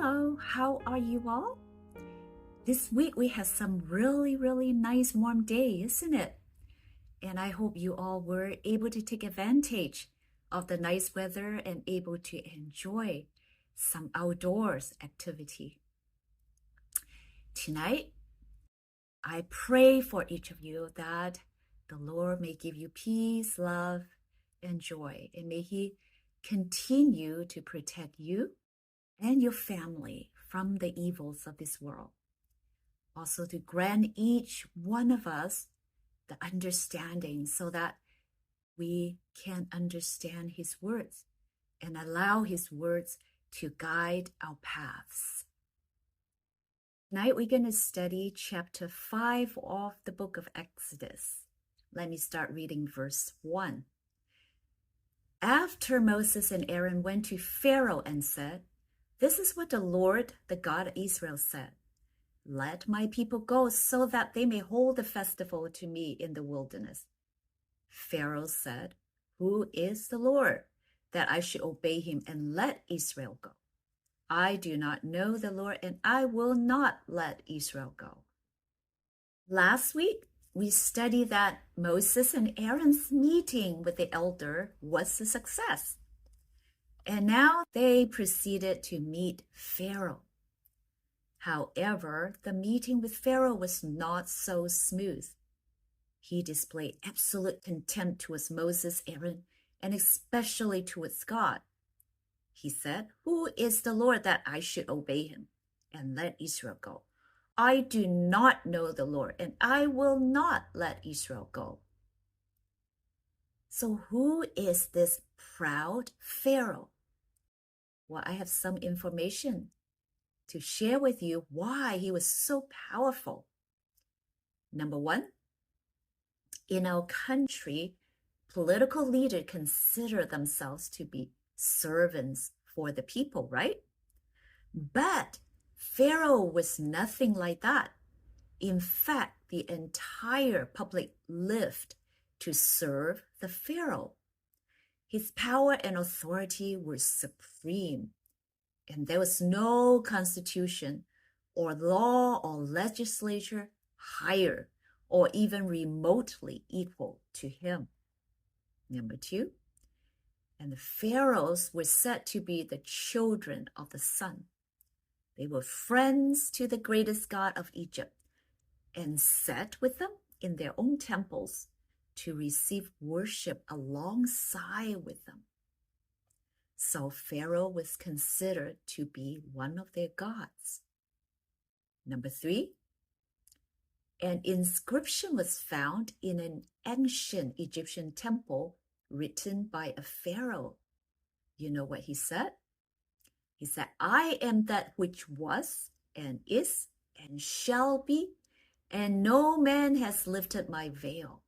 Hello, how are you all? This week we had some really nice warm day, isn't it? And I hope you all were able to take advantage of the nice weather and able to enjoy some outdoors activity. Tonight, I pray for each of you that the Lord may give you peace, love, and joy, and may He continue to protect you and your family from the evils of this world. Also to grant each one of us the understanding so that we can understand His words and allow His words to guide our paths. Tonight we're going to study chapter 5 of the book of Exodus. Let me start reading verse 1. After Moses and Aaron went to Pharaoh and said, "This is what the Lord, the God of Israel, said. Let my people go so that they may hold a festival to me in the wilderness." Pharaoh said, "Who is the Lord, that I should obey him and let Israel go? I do not know the Lord, and I will not let Israel go." Last week, we studied that Moses and Aaron's meeting with the elder was a success. And now they proceeded to meet Pharaoh. However, the meeting with Pharaoh was not so smooth. He displayed absolute contempt towards Moses, Aaron, and especially towards God. He said, "Who is the Lord that I should obey him and let Israel go? I do not know the Lord, and I will not let Israel go." So who is this proud Pharaoh? Well, I have some information to share with you why he was so powerful. Number one, in our country, political leaders consider themselves to be servants for the people, right? But Pharaoh was nothing like that. In fact, the entire public lived to serve the Pharaoh. His power and authority were supreme, and there was no constitution or law or legislature higher or even remotely equal to him. Number two, and the pharaohs were said to be the children of the sun. They were friends to the greatest god of Egypt and sat with them in their own temples to receive worship alongside with them. So Pharaoh was considered to be one of their gods. Number three, an inscription was found in an ancient Egyptian temple written by a pharaoh. You know what he said? He said, "I am that which was and is and shall be, and no man has lifted my veil."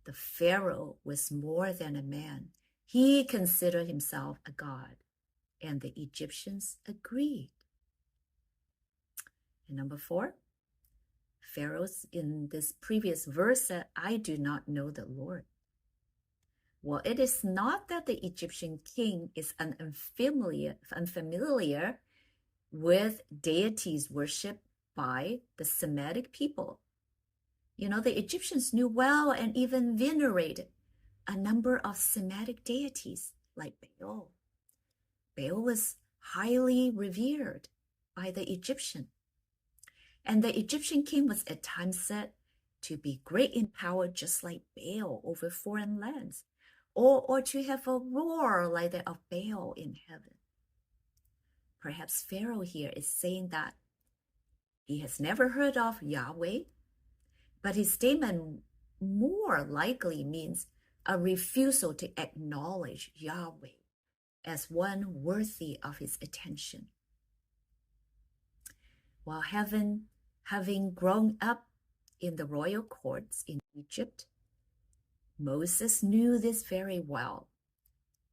The pharaoh was more than a man. He considered himself a god, and the Egyptians agreed. And number four, Pharaoh in this previous verse said, "I do not know the Lord." Well, it is not that the Egyptian king is unfamiliar with deities worshipped by the Semitic people. You know, the Egyptians knew well and even venerated a number of Semitic deities like Baal. Baal was highly revered by the Egyptian. And the Egyptian king was at times said to be great in power, just like Baal over foreign lands, or to have a roar like that of Baal in heaven. Perhaps Pharaoh here is saying that he has never heard of Yahweh, but his statement more likely means a refusal to acknowledge Yahweh as one worthy of his attention. While having grown up in the royal courts in Egypt, Moses knew this very well,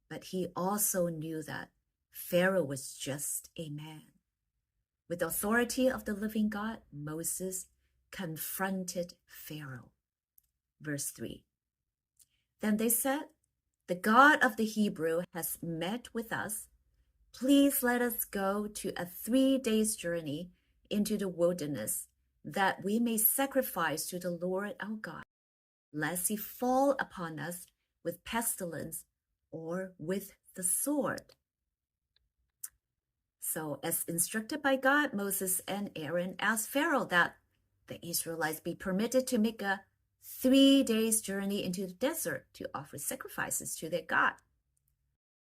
but he also knew that Pharaoh was just a man. With the authority of the living God, Moses confronted Pharaoh. Verse 3. Then they said, "The God of the Hebrew has met with us, please let us go to a 3 days journey into the wilderness, that we may sacrifice to the Lord our God, lest he fall upon us with pestilence or with the sword. So, as instructed by God, Moses and Aaron asked Pharaoh that the Israelites be permitted to make a 3 days journey into the desert to offer sacrifices to their God.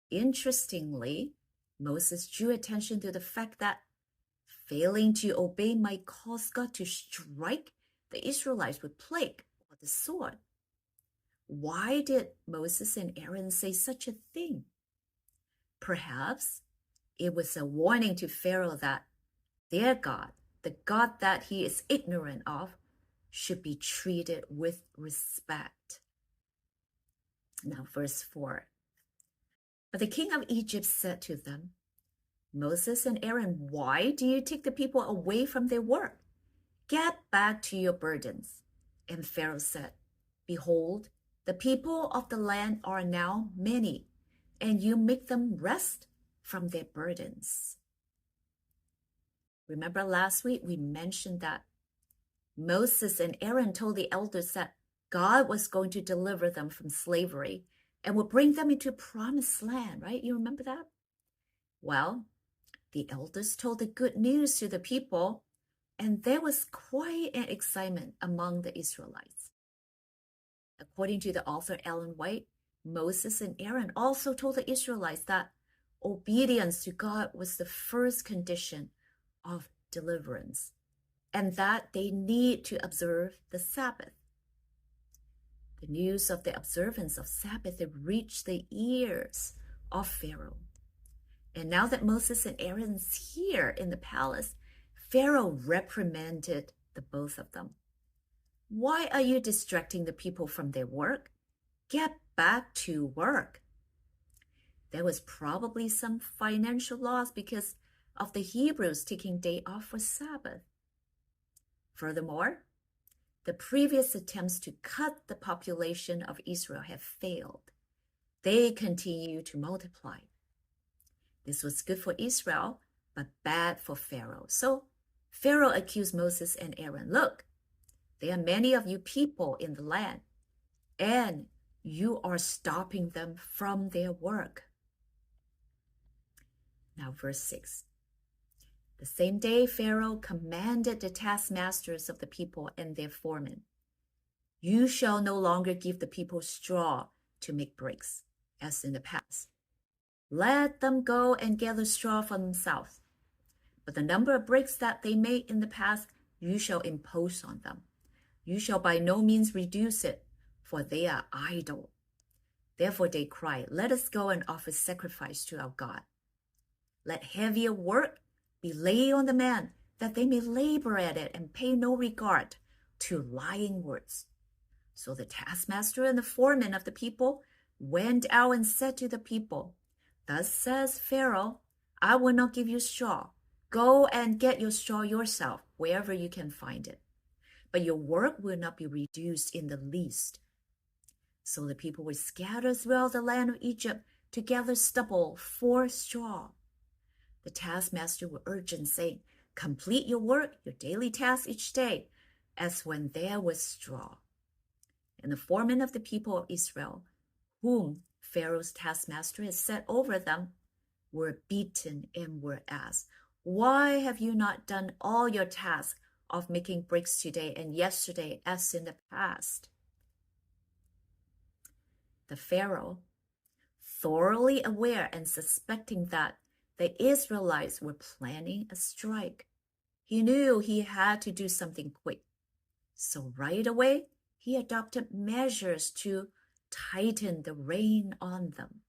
Interestingly, Moses drew attention to the fact that failing to obey might cause God to strike the Israelites with plague or the sword. Why did Moses and Aaron say such a thing? Perhaps it was a warning to Pharaoh that their God, the God that he is ignorant of, should be treated with respect. Now, verse 4. But the king of Egypt said to them, Moses and Aaron, why do you take the people away from their work? Get back to your burdens. And Pharaoh said, behold, the people of the land are now many, and you make them rest from their burdens. Remember last week we mentioned that Moses and Aaron told the elders that God was going to deliver them from slavery and would bring them into promised land, right? You remember that? Well, the elders told the good news to the people, and there was quite an excitement among the Israelites. According to the author Ellen White, Moses and Aaron also told the Israelites that obedience to God was the first condition of deliverance, and that they need to observe the Sabbath. The news of the observance of Sabbath had reached the ears of Pharaoh. And now that Moses and Aaron is here in the palace, Pharaoh reprimanded the both of them. Why are you distracting the people from their work? Get back to work. There was probably some financial loss because of the Hebrews taking day off for Sabbath. Furthermore, the previous attempts to cut the population of Israel have failed. They continue to multiply. This was good for Israel, but bad for Pharaoh. So Pharaoh accused Moses and Aaron, look, there are many of you people in the land, and you are stopping them from their work. Now, verse 6. The same day, Pharaoh commanded the taskmasters of the people and their foremen, you shall no longer give the people straw to make bricks, as in the past. Let them go and gather straw for themselves. But the number of bricks that they made in the past, you shall impose on them. You shall by no means reduce it, for they are idle. Therefore they cry, let us go and offer sacrifice to our God. Let heavier work be laid on the men, that they may labor at it and pay no regard to lying words. So the taskmaster and the foreman of the people went out and said to the people, thus says Pharaoh, I will not give you straw. Go and get your straw yourself, wherever you can find it. But your work will not be reduced in the least. So the people were scattered throughout the land of Egypt to gather stubble for straw. The taskmaster were urgent, saying, complete your work, your daily task each day, as when there was straw. And the foremen of the people of Israel, whom Pharaoh's taskmaster had set over them, were beaten and were asked, why have you not done all your task of making bricks today and yesterday as in the past? The Pharaoh, thoroughly aware and suspecting that the Israelites were planning a strike, he knew he had to do something quick. So right away, he adopted measures to tighten the rein on them.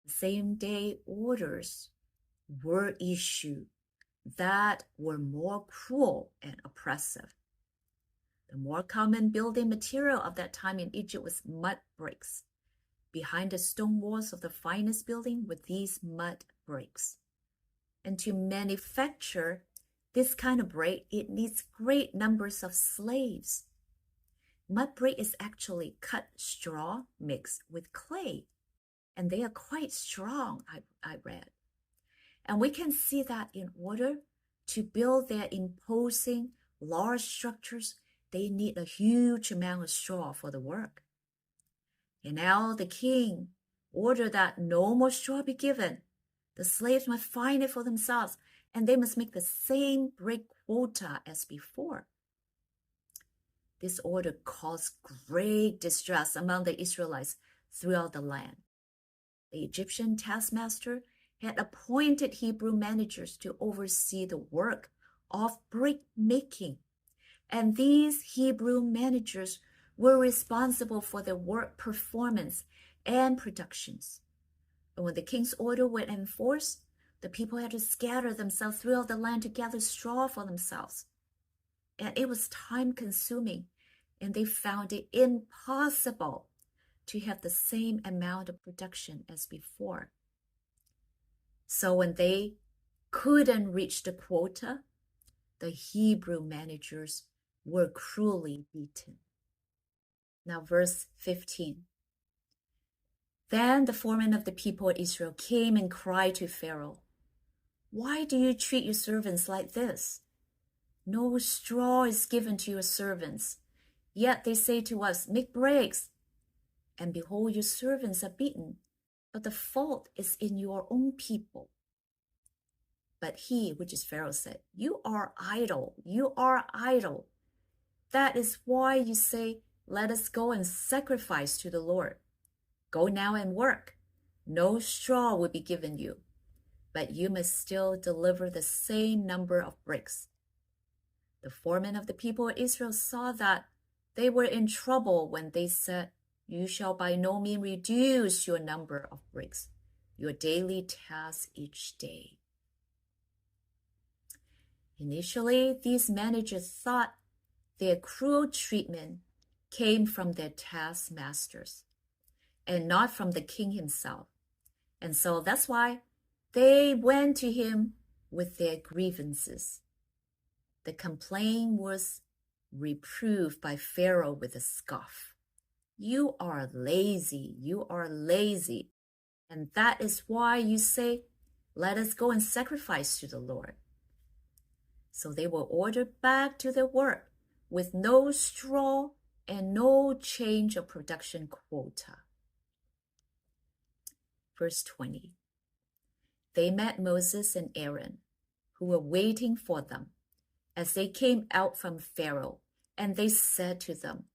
The same day, orders were issued that were more cruel and oppressive. The more common building material of that time in Egypt was mud bricks. Behind the stone walls of the finest building were these mud bricks. And to manufacture this kind of brick, it needs great numbers of slaves. Mud brick is actually cut straw mixed with clay, and they are quite strong, I read. And we can see that in order to build their imposing large structures, they need a huge amount of straw for the work. And now the king ordered that no more straw be given. The slaves must find it for themselves, and they must make the same brick quota as before. This order caused great distress among the Israelites throughout the land. The Egyptian taskmaster had appointed Hebrew managers to oversee the work of brick making, and these Hebrew managers were responsible for the work performance and productions. And when the king's order went enforced, the people had to scatter themselves throughout the land to gather straw for themselves. And it was time-consuming, and they found it impossible to have the same amount of production as before. So when they couldn't reach the quota, the Hebrew managers were cruelly beaten. Now, verse 15. Then the foreman of the people of Israel came and cried to Pharaoh, "Why do you treat your servants like this? No straw is given to your servants. Yet they say to us, 'Make bricks.' And behold, your servants are beaten, but the fault is in your own people." But he, which is Pharaoh, said, "You are idle, you are idle. That is why you say, 'Let us go and sacrifice to the Lord.' Go now and work. No straw will be given you, but you must still deliver the same number of bricks." The foreman of the people of Israel saw that they were in trouble when they said, "You shall by no means reduce your number of bricks, your daily task each day." Initially, these managers thought their cruel treatment came from their taskmasters and not from the king himself. And so that's why they went to him with their grievances. The complaint was reproved by Pharaoh with a scoff. "You are lazy, you are lazy. And that is why you say, 'Let us go and sacrifice to the Lord.'" So they were ordered back to their work with no straw and no change of production quota. Verse 20. They met Moses and Aaron, who were waiting for them, as they came out from Pharaoh, and they said to them,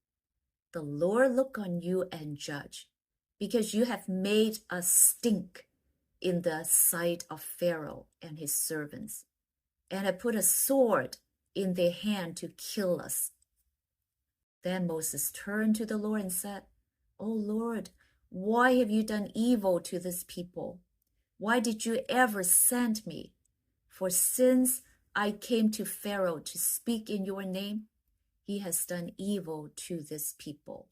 "The Lord look on you and judge, because you have made us stink in the sight of Pharaoh and his servants, and have put a sword in their hand to kill us." Then Moses turned to the Lord and said, "O Lord, why have you done evil to this people? Why did you ever send me? For since I came to Pharaoh to speak in your name, he has done evil to this people,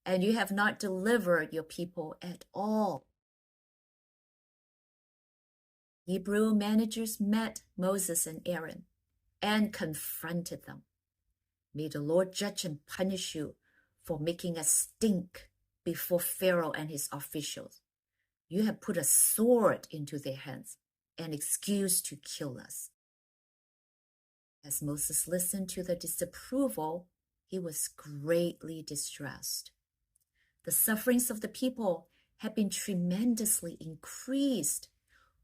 and you have not delivered your people at all." Hebrew managers met Moses and Aaron and confronted them. "May the Lord judge and punish you for making us stink before Pharaoh and his officials. You have put a sword into their hands, an excuse to kill us." As Moses listened to the disapproval, he was greatly distressed. The sufferings of the people had been tremendously increased.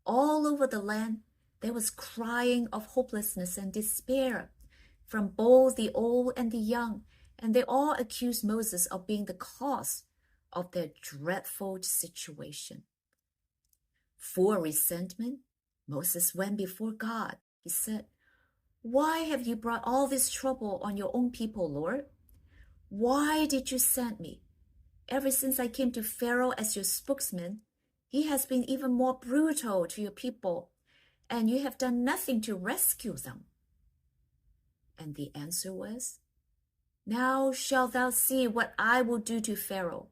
All over the land, there was crying of hopelessness and despair from both the old and the young, and they all accused Moses of being the cause of their dreadful situation. Full of resentment, Moses went before God. He said, "Why have you brought all this trouble on your own people, Lord? Why did you send me? Ever since I came to Pharaoh as your spokesman, he has been even more brutal to your people, and you have done nothing to rescue them." And the answer was, "Now shalt thou see what I will do to Pharaoh.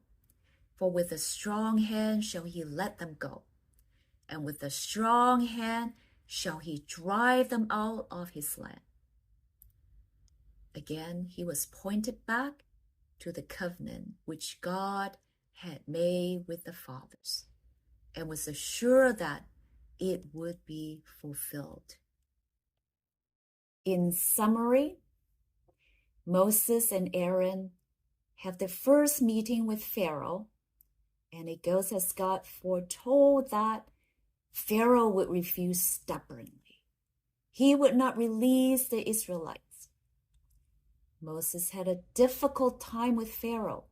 For with a strong hand shall he let them go, and with a strong hand shall he drive them out of his land." Again, he was pointed back to the covenant which God had made with the fathers, and was assured that it would be fulfilled. In summary, Moses and Aaron have the first meeting with Pharaoh, and it goes as God foretold that Pharaoh would refuse stubbornly. He would not release the Israelites. Moses had a difficult time with Pharaoh.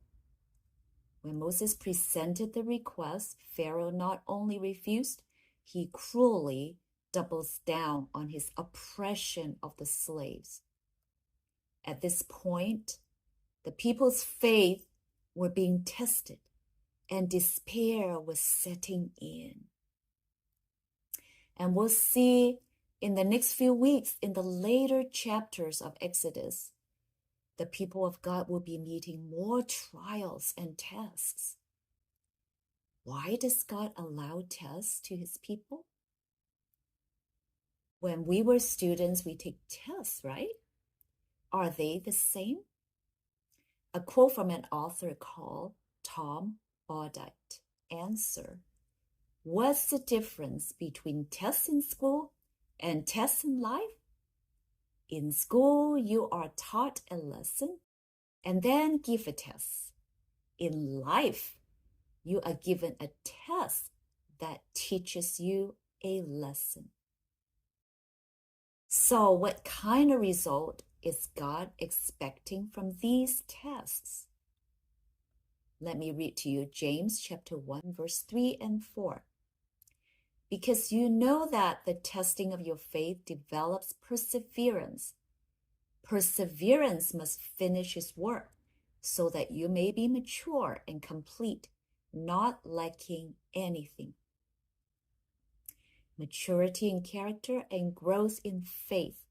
When Moses presented the request, Pharaoh not only refused, he cruelly doubles down on his oppression of the slaves. At this point, the people's faith were being tested and despair was setting in. And we'll see in the next few weeks, in the later chapters of Exodus, the people of God will be meeting more trials and tests. Why does God allow tests to his people? When we were students, we take tests, right? Are they the same? A quote from an author called Tom Baudight. Answer: what's the difference between tests in school and tests in life? In school, you are taught a lesson and then give a test. In life, you are given a test that teaches you a lesson. So what kind of result is God expecting from these tests? Let me read to you James chapter 1, verse 3 and 4. Because you know that the testing of your faith develops perseverance. Perseverance must finish its work so that you may be mature and complete, not lacking anything. Maturity in character and growth in faith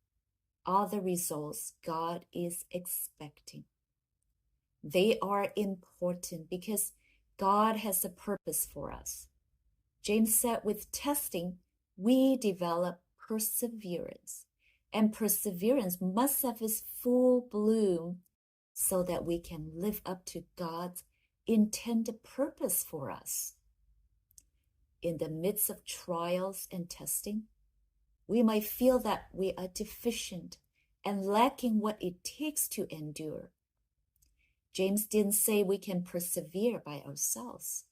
are the results God is expecting. They are important because God has a purpose for us. James said with testing, we develop perseverance, and perseverance must have its full bloom so that we can live up to God's intended purpose for us. In the midst of trials and testing, we might feel that we are deficient and lacking what it takes to endure. James didn't say we can persevere by ourselves.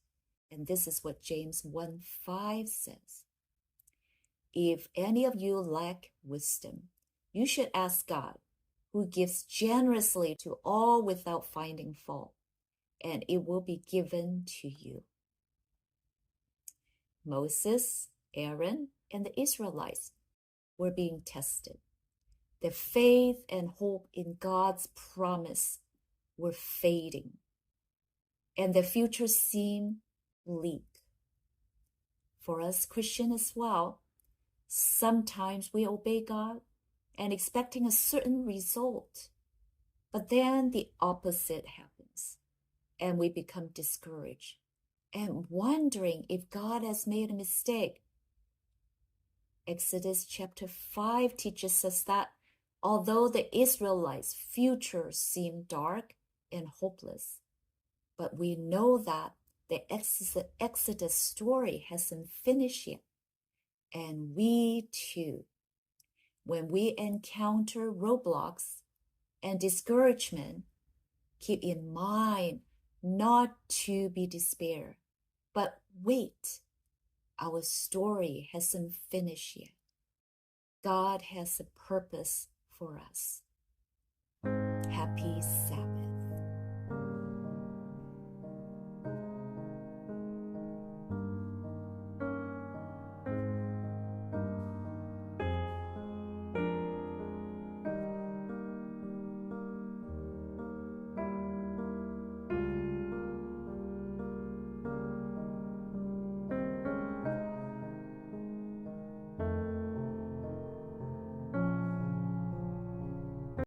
And this is what James 1:5 says. If any of you lack wisdom, you should ask God, who gives generously to all without finding fault, and it will be given to you. Moses, Aaron, and the Israelites were being tested. Their faith and hope in God's promise were fading, and their future seemed bleak. For us Christians as well, sometimes we obey God and expecting a certain result, but then the opposite happens, and we become discouraged and wondering if God has made a mistake. Exodus chapter 5 teaches us that although the Israelites' future seemed dark and hopeless, but we know that the Exodus story hasn't finished yet. And we too, when we encounter roadblocks and discouragement, keep in mind not to be despair, but wait. Our story hasn't finished yet. God has a purpose for us. Happy Sabbath.